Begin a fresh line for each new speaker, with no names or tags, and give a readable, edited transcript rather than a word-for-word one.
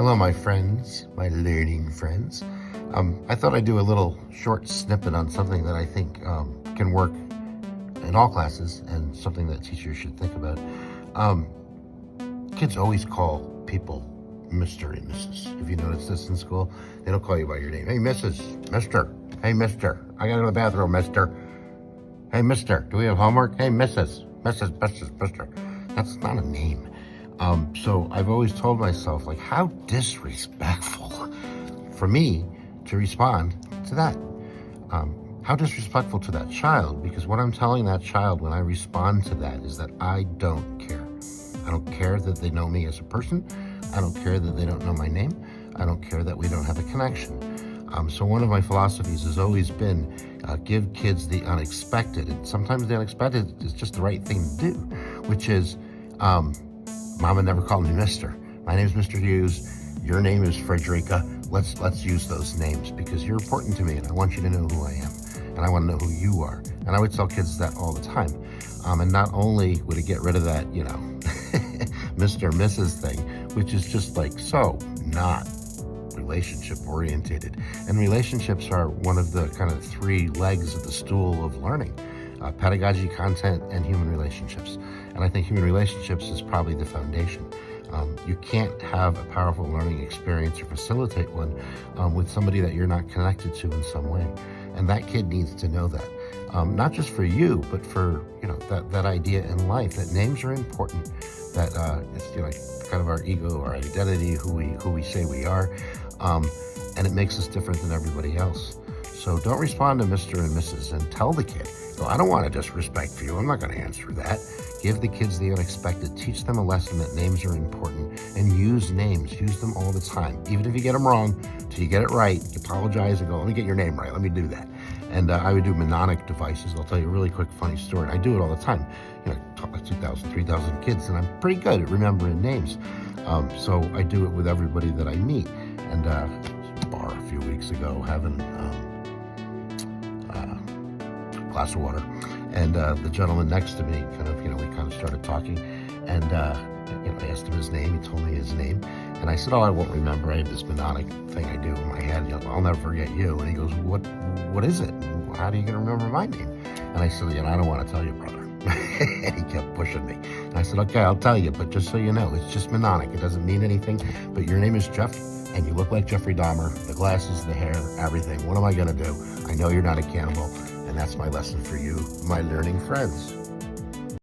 Hello, my friends, my learning friends. I thought I'd do a little short snippet on something that I think can work in all classes and something that teachers should think about. Kids always call people Mr. and Mrs. If you notice this in school, they don't call you by your name. Hey, Mrs., Mr., hey, Mr., I gotta go to the bathroom, Mr. Hey, Mr., do we have homework? Hey, Mrs., Mr. That's not a name. So I've always told myself, like, how disrespectful for me to respond to that. How disrespectful to that child, because what I'm telling that child when I respond to that is that I don't care. I don't care that they know me as a person. I don't care that they don't know my name. I don't care that we don't have a connection. So one of my philosophies has always been give kids the unexpected. And sometimes the unexpected is just the right thing to do, which is, Mama never called me Mr. My name is Mr. Hughes. Your name is Frederica. Let's use those names because you're important to me and I want you to know who I am and I want to know who you are. And I would tell kids that all the time. And not only would it get rid of that, Mr. Mrs. thing, which is just like so not relationship orientated. And relationships are one of the kind of three legs of the stool of learning. Pedagogy, content, and human relationships. And I think human relationships is probably the foundation. You can't have a powerful learning experience or facilitate one with somebody that you're not connected to in some way. And that kid needs to know that. Not just for you, but for that idea in life, that names are important, that it's kind of our ego, our identity, who we say we are, and it makes us different than everybody else. So don't respond to Mr. and Mrs. and tell the kid, I don't want to disrespect you. I'm not going to answer that. Give the kids the unexpected. Teach them a lesson that names are important and use names. Use them all the time. Even if you get them wrong, till you get it right, you apologize and go, let me get your name right. Let me do that. And I would do mnemonic devices. I'll tell you a really quick, funny story. I do it all the time. I taught like 2,000, 3,000 kids, and I'm pretty good at remembering names. So I do it with everybody that I meet. And bar a few weeks ago, having glass of water, and the gentleman next to me we kind of started talking, and I asked him his name. He told me his name, and I said, I won't remember. I have this mnemonic thing I do in my head. I'll never forget you. And he goes, what is it? How are you going to remember my name? And I said, I don't want to tell you, brother. And he kept pushing me. And I said, okay, I'll tell you, but just so you know, it's just mnemonic. It doesn't mean anything, but your name is Jeff, and you look like Jeffrey Dahmer, the glasses, the hair, everything. What am I going to do? I know you're not a cannibal. And that's my lesson for you, my learning friends.